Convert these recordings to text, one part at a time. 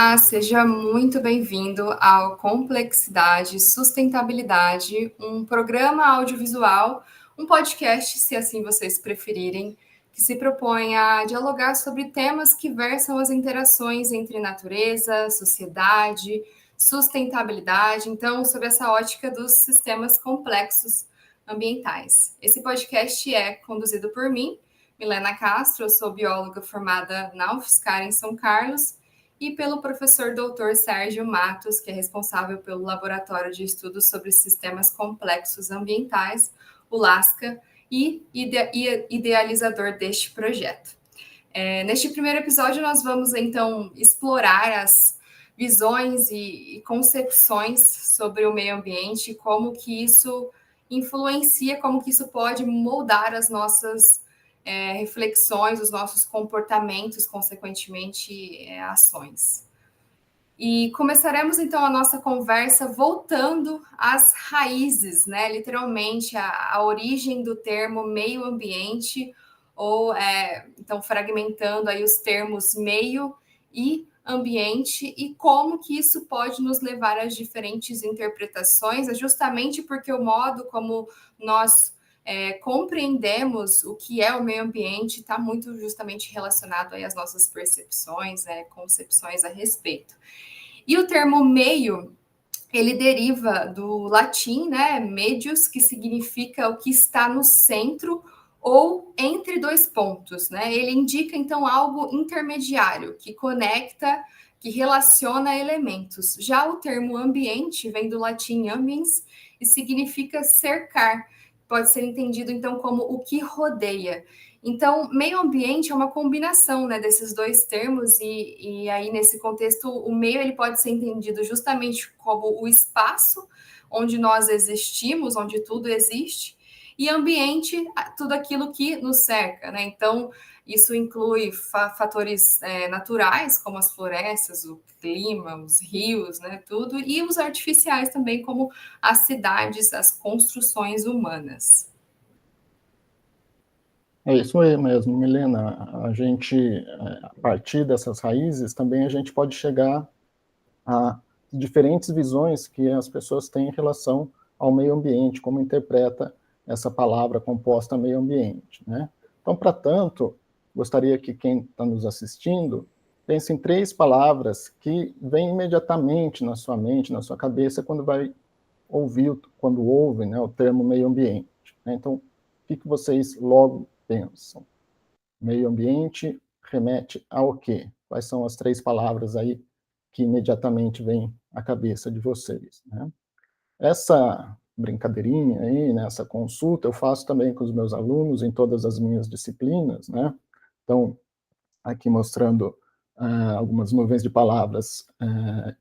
Olá, seja muito bem-vindo ao Complexidade e Sustentabilidade, um programa audiovisual, um podcast, se assim vocês preferirem, que se propõe a dialogar sobre temas que versam as interações entre natureza, sociedade, sustentabilidade, então, sob essa ótica dos sistemas complexos ambientais. Esse podcast é conduzido por mim, Milena Castro, eu sou bióloga formada na UFSCar em São Carlos, e pelo professor doutor Sérgio Matos, que é responsável pelo Laboratório de Estudos sobre Sistemas Complexos Ambientais, o LASCA, e idealizador deste projeto. Neste primeiro episódio, nós vamos, então, explorar as visões e concepções sobre o meio ambiente, como que isso influencia, como que isso pode moldar as nossas reflexões, os nossos comportamentos, consequentemente, ações. E começaremos, então, a nossa conversa voltando às raízes, né? Literalmente, a origem do termo meio ambiente, ou, então, fragmentando aí os termos meio e ambiente, e como que isso pode nos levar às diferentes interpretações, justamente porque o modo como nós compreendemos o que é o meio ambiente está muito justamente relacionado aí às nossas percepções, concepções a respeito. E o termo meio, ele deriva do latim, né, medius, que significa o que está no centro ou entre dois pontos, né? Ele indica, então, algo intermediário, que conecta, que relaciona elementos. Já o termo ambiente vem do latim ambiens e significa cercar. Pode ser entendido, então, como o que rodeia. Então, meio ambiente é uma combinação, né, desses dois termos, e aí, nesse contexto, o meio ele pode ser entendido justamente como o espaço onde nós existimos, onde tudo existe, e ambiente, tudo aquilo que nos cerca, né? Então, isso inclui fatores naturais, como as florestas, o clima, os rios, né, tudo, e os artificiais também, como as cidades, as construções humanas. É isso aí mesmo, Milena. A gente, a partir dessas raízes, também a gente pode chegar a diferentes visões que as pessoas têm em relação ao meio ambiente, como interpreta essa palavra composta meio ambiente, né? Então, para tanto, gostaria que quem está nos assistindo pense em 3 palavras que vêm imediatamente na sua mente, na sua cabeça, quando vai ouvir, quando ouve, né, o termo meio ambiente, né? Então, o que vocês logo pensam? Meio ambiente remete ao quê? Quais são as 3 palavras aí que imediatamente vêm à cabeça de vocês, né? Essa brincadeirinha aí, né, essa consulta, eu faço também com os meus alunos em todas as minhas disciplinas, né? Então, aqui mostrando algumas nuvens de palavras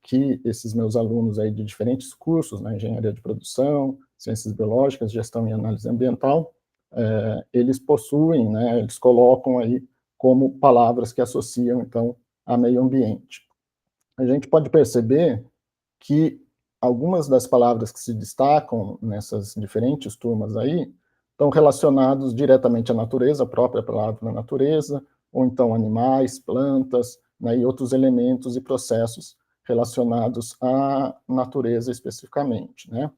que esses meus alunos aí de diferentes cursos, né, engenharia de produção, ciências biológicas, gestão e análise ambiental, eles possuem, né, eles colocam aí como palavras que associam, então, a meio ambiente. A gente pode perceber que algumas das palavras que se destacam nessas diferentes turmas aí estão relacionados diretamente à natureza, a própria palavra natureza, ou então animais, plantas, né, e outros elementos e processos relacionados à natureza especificamente, né?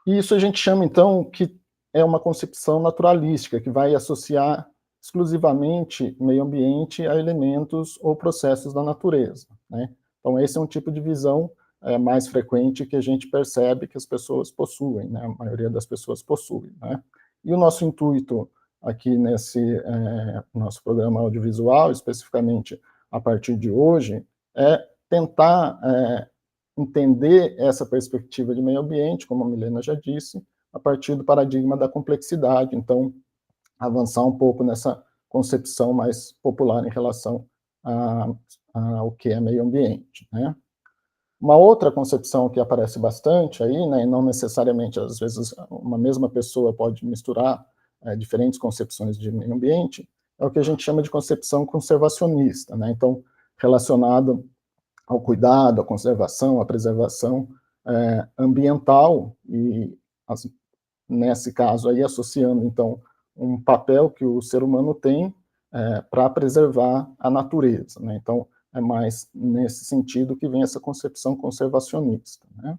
E isso a gente chama, então, que é uma concepção naturalística, que vai associar exclusivamente meio ambiente a elementos ou processos da natureza, né? Então, esse é um tipo de visão mais frequente que a gente percebe que as pessoas possuem, né? A maioria das pessoas possui, né? E o nosso intuito aqui nesse nosso programa audiovisual, especificamente a partir de hoje, é tentar entender essa perspectiva de meio ambiente, como a Milena já disse, a partir do paradigma da complexidade, então, avançar um pouco nessa concepção mais popular em relação ao que é meio ambiente, né? Uma outra concepção que aparece bastante aí, né, e não necessariamente, às vezes, uma mesma pessoa pode misturar diferentes concepções de meio ambiente, é o que a gente chama de concepção conservacionista, né? Então, relacionado ao cuidado, à conservação, à preservação ambiental, e nesse caso aí associando, então, um papel que o ser humano tem para preservar a natureza, né? Então, é mais nesse sentido que vem essa concepção conservacionista, né?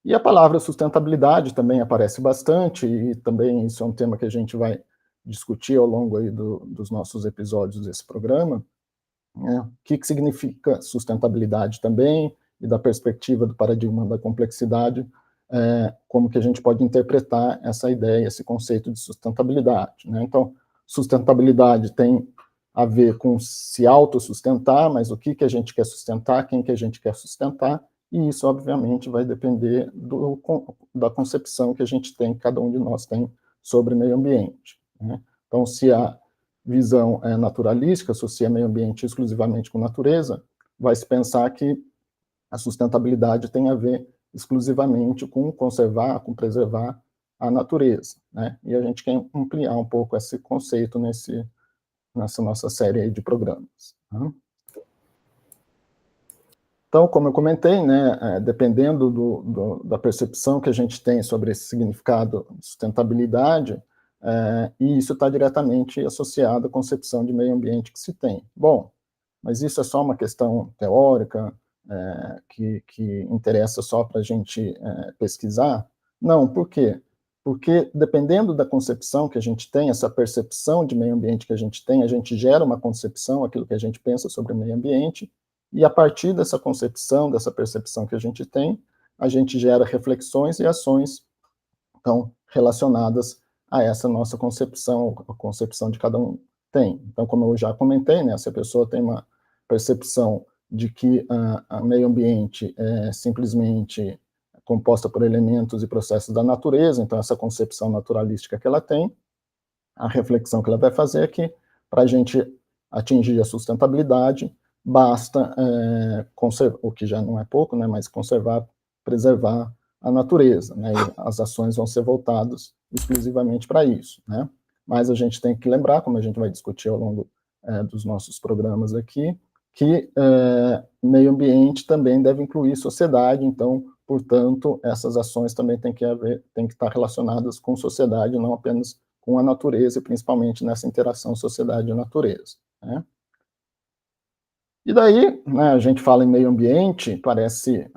E a palavra sustentabilidade também aparece bastante, e também isso é um tema que a gente vai discutir ao longo aí dos nossos episódios desse programa, né? O que significa sustentabilidade também, e da perspectiva do paradigma da complexidade, como que a gente pode interpretar essa ideia, esse conceito de sustentabilidade, né? Então, sustentabilidade tem a ver com se autossustentar, mas o que a gente quer sustentar, quem que a gente quer sustentar, e isso, obviamente, vai depender da concepção que a gente tem, que cada um de nós tem, sobre meio ambiente, né? Então, se a visão naturalística associa meio ambiente exclusivamente com natureza, vai se pensar que a sustentabilidade tem a ver exclusivamente com conservar, com preservar a natureza, né? E a gente quer ampliar um pouco esse conceito nessa nossa série aí de programas, né? Então, como eu comentei, né, dependendo da percepção que a gente tem sobre esse significado de sustentabilidade, e isso está diretamente associado à concepção de meio ambiente que se tem. Bom, mas isso é só uma questão teórica, que interessa só para a gente pesquisar? Não, por quê? Porque dependendo da concepção que a gente tem, essa percepção de meio ambiente que a gente gera uma concepção, aquilo que a gente pensa sobre o meio ambiente, e a partir dessa concepção, dessa percepção que a gente gera reflexões e ações, então, relacionadas a essa nossa concepção, a concepção de cada um tem. Então, como eu já comentei, né, se a pessoa tem uma percepção de que a meio ambiente é simplesmente composta por elementos e processos da natureza, então essa concepção naturalística que ela tem, a reflexão que ela vai fazer é que, para a gente atingir a sustentabilidade, basta conservar, o que já não é pouco, né, mas conservar, preservar a natureza, né, e as ações vão ser voltadas exclusivamente para isso, né. Mas a gente tem que lembrar, como a gente vai discutir ao longo dos nossos programas aqui, que meio ambiente também deve incluir sociedade, então, portanto, essas ações também têm que estar relacionadas com sociedade, não apenas com a natureza, e principalmente nessa interação sociedade-natureza, né? E daí, né, a gente fala em meio ambiente, parece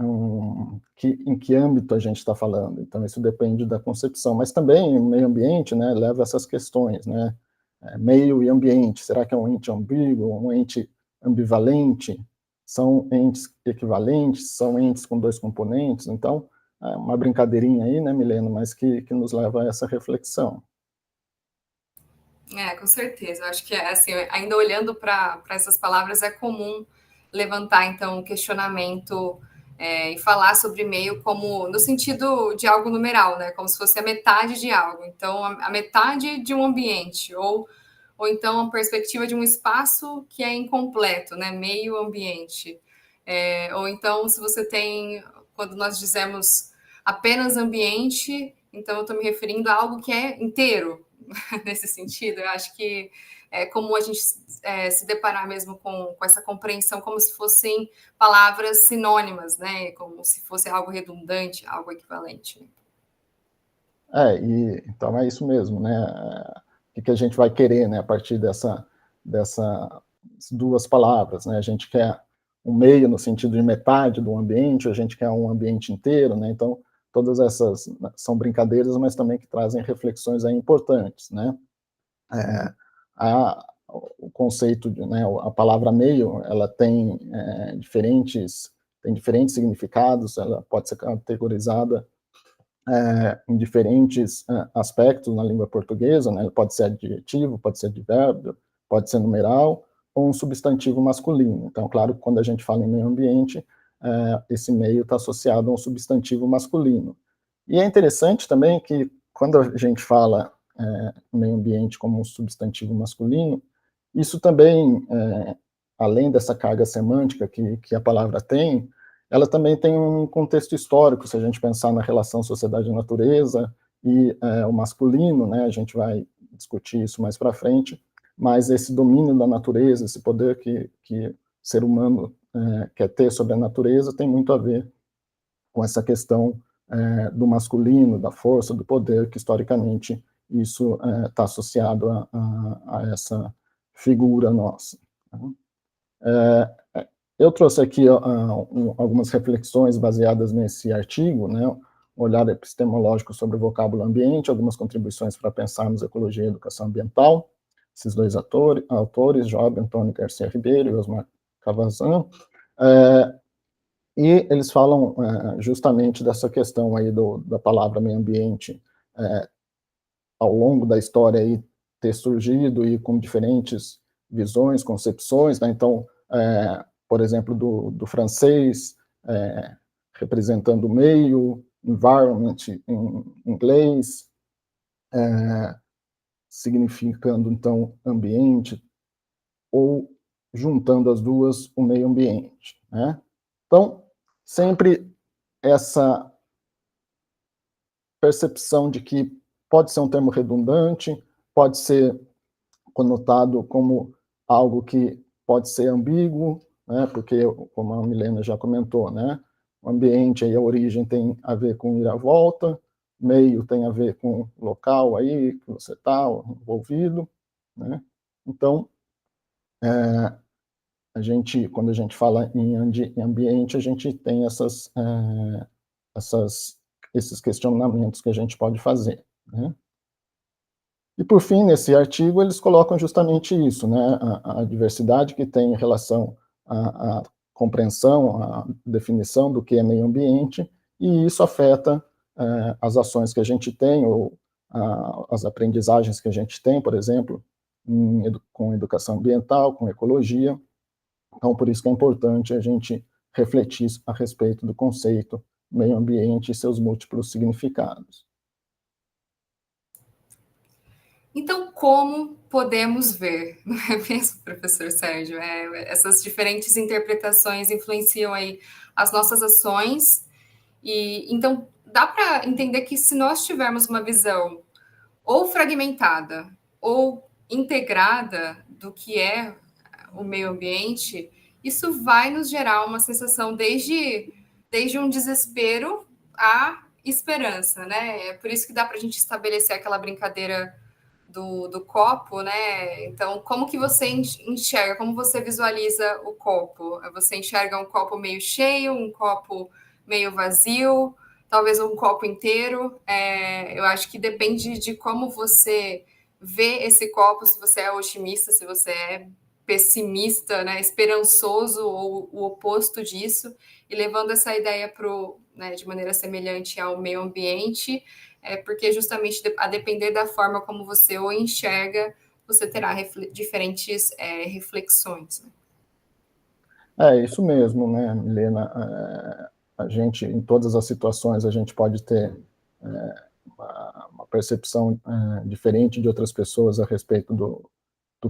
em que âmbito a gente está falando, então isso depende da concepção, mas também o meio ambiente, né, leva essas questões, né, meio e ambiente, será que é um ente ambíguo, um ente ambivalente, são entes equivalentes, são entes com dois componentes, então, é uma brincadeirinha aí, né, Milena, mas que nos leva a essa reflexão. Com certeza. Eu acho que, assim, ainda olhando para essas palavras, é comum levantar, então, um questionamento e falar sobre meio como no sentido de algo numeral, né? Como se fosse a metade de algo. Então, a metade de um ambiente, ou então a perspectiva de um espaço que é incompleto, né? Meio ambiente. Ou então, se você tem, quando nós dizemos apenas ambiente, então eu estou me referindo a algo que é inteiro, nesse sentido. Eu acho que é comum a gente se deparar mesmo com essa compreensão como se fossem palavras sinônimas, né? Como se fosse algo redundante, algo equivalente. Então é isso mesmo, né? O que a gente vai querer, né, a partir dessas duas palavras, né? A gente quer um meio no sentido de metade do ambiente, a gente quer um ambiente inteiro, né? Então, todas essas são brincadeiras, mas também que trazem reflexões aí importantes, né? O conceito, né, a palavra meio, ela tem diferentes significados, ela pode ser categorizada em diferentes aspectos na língua portuguesa, né? Pode ser adjetivo, pode ser advérbio, pode ser numeral, ou um substantivo masculino. Então, claro que quando a gente fala em meio ambiente, esse meio está associado a um substantivo masculino. E é interessante também que, quando a gente fala meio ambiente como um substantivo masculino, isso também, além dessa carga semântica que a palavra tem, ela também tem um contexto histórico, se a gente pensar na relação sociedade e natureza e o masculino, né, a gente vai discutir isso mais para frente, mas esse domínio da natureza, esse poder que o ser humano quer ter sobre a natureza, tem muito a ver com essa questão do masculino, da força, do poder, que historicamente isso está associado a essa figura nossa. Eu trouxe aqui algumas reflexões baseadas nesse artigo, né, um olhar epistemológico sobre o vocábulo ambiente, algumas contribuições para pensarmos ecologia e educação ambiental, esses dois autores, Job Antônio Garcia Ribeiro e Osmar Cavazan, e eles falam justamente dessa questão aí da palavra meio ambiente, ao longo da história aí ter surgido e com diferentes visões, concepções, né? Então, por exemplo, do francês, representando o meio, environment em inglês, significando, então, ambiente, ou juntando as duas, o meio ambiente, né? Então, sempre essa percepção de que pode ser um termo redundante, pode ser conotado como algo que pode ser ambíguo, né, porque, como a Milena já comentou, né, o ambiente, aí, a origem tem a ver com ir à volta, meio tem a ver com o local aí que você está envolvido, né? Então, quando a gente fala em ambiente, a gente tem esses questionamentos que a gente pode fazer, né? E, por fim, nesse artigo, eles colocam justamente isso, né, a diversidade que tem em relação à compreensão, à definição do que é meio ambiente, e isso afeta as ações que a gente tem, ou as aprendizagens que a gente tem, por exemplo, com educação ambiental, com ecologia. Então, por isso que é importante a gente refletir a respeito do conceito meio ambiente e seus múltiplos significados. Então, como podemos ver, não é mesmo, professor Sérgio? Essas diferentes interpretações influenciam aí as nossas ações, e então dá para entender que se nós tivermos uma visão ou fragmentada ou integrada do que é o meio ambiente, isso vai nos gerar uma sensação desde um desespero à esperança, né? É por isso que dá para a gente estabelecer aquela brincadeira do copo, né? Então, como que você enxerga, como você visualiza o copo? Você enxerga um copo meio cheio, um copo meio vazio, talvez um copo inteiro? Eu acho que depende de como você vê esse copo, se você é otimista, se você é pessimista, né, esperançoso ou o oposto disso, e levando essa ideia né, de maneira semelhante ao meio ambiente, porque justamente a depender da forma como você o enxerga, você terá diferentes reflexões. É isso mesmo, né, Milena? A gente, em todas as situações, a gente pode ter uma percepção diferente de outras pessoas a respeito do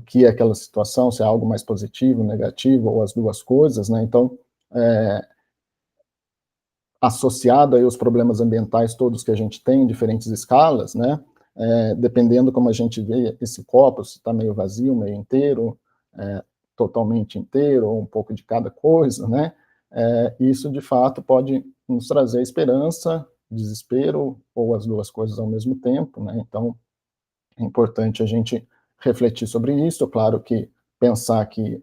que é aquela situação, se é algo mais positivo, negativo, ou as duas coisas, né? Então, associado aí aos problemas ambientais todos que a gente tem em diferentes escalas, né? Dependendo como a gente vê esse copo, se está meio vazio, meio inteiro, totalmente inteiro, ou um pouco de cada coisa, né? Isso, de fato, pode nos trazer esperança, desespero, ou as duas coisas ao mesmo tempo, né? Então, é importante a gente refletir sobre isso. Claro que pensar que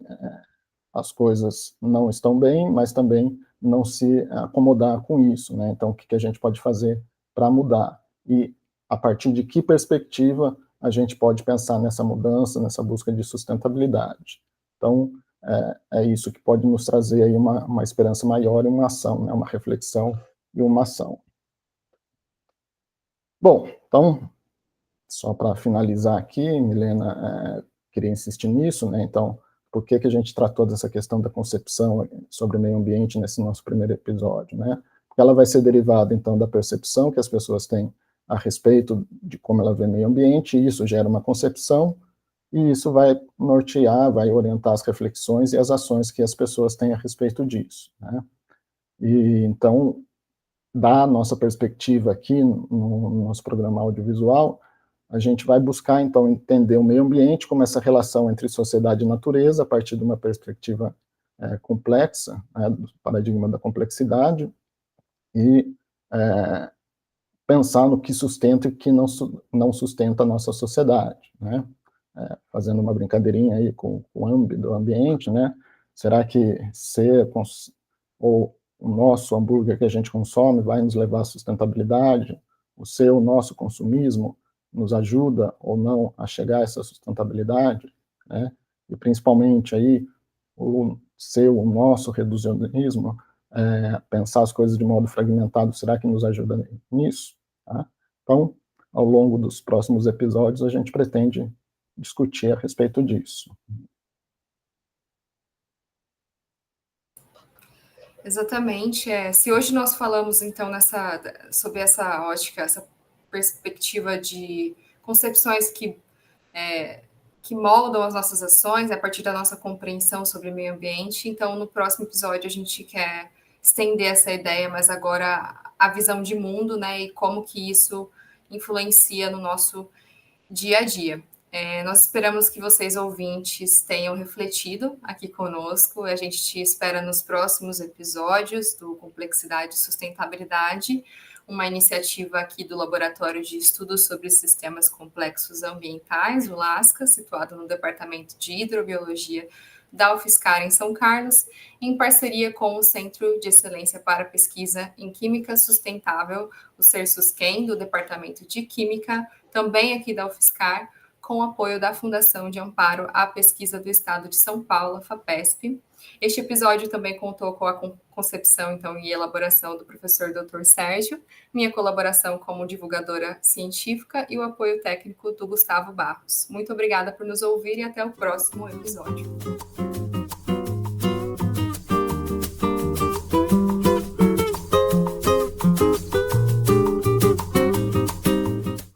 as coisas não estão bem, mas também não se acomodar com isso, né? Então, o que a gente pode fazer para mudar? E a partir de que perspectiva a gente pode pensar nessa mudança, nessa busca de sustentabilidade? Então, é isso que pode nos trazer aí uma esperança maior e uma ação, né? Uma reflexão e uma ação. Bom, então, só para finalizar aqui, Milena, queria insistir nisso, né? Então, por que a gente tratou dessa questão da concepção sobre o meio ambiente nesse nosso primeiro episódio, né? Porque ela vai ser derivada, então, da percepção que as pessoas têm a respeito de como ela vê o meio ambiente, e isso gera uma concepção, e isso vai nortear, vai orientar as reflexões e as ações que as pessoas têm a respeito disso, né? E, então, da nossa perspectiva aqui, no nosso programa audiovisual, a gente vai buscar, então, entender o meio ambiente como essa relação entre sociedade e natureza, a partir de uma perspectiva complexa, né, do paradigma da complexidade, e pensar no que sustenta e que não sustenta a nossa sociedade, né? Fazendo uma brincadeirinha aí com o âmbito do ambiente, né? Será que ou o nosso hambúrguer que a gente consome vai nos levar à sustentabilidade? O nosso consumismo nos ajuda ou não a chegar a essa sustentabilidade, né? E principalmente aí o nosso reducionismo, pensar as coisas de modo fragmentado, será que nos ajuda nisso? Tá? Então, ao longo dos próximos episódios, a gente pretende discutir a respeito disso. Exatamente. Se hoje nós falamos, então, sobre essa ótica, essa perspectiva de concepções que moldam as nossas ações a partir da nossa compreensão sobre o meio ambiente, então, no próximo episódio, a gente quer estender essa ideia, mas agora a visão de mundo, né, e como que isso influencia no nosso dia a dia. Nós esperamos que vocês, ouvintes, tenham refletido aqui conosco. A gente te espera nos próximos episódios do Complexidade e Sustentabilidade, uma iniciativa aqui do Laboratório de Estudos sobre Sistemas Complexos Ambientais, o LASCA, situado no Departamento de Hidrobiologia da UFSCar em São Carlos, em parceria com o Centro de Excelência para Pesquisa em Química Sustentável, o CERSUSQUEM, do Departamento de Química, também aqui da UFSCar, com o apoio da Fundação de Amparo à Pesquisa do Estado de São Paulo, a FAPESP. Este episódio também contou com a concepção então, e elaboração do professor Dr. Sérgio, minha colaboração como divulgadora científica e o apoio técnico do Gustavo Barros. Muito obrigada por nos ouvir e até o próximo episódio.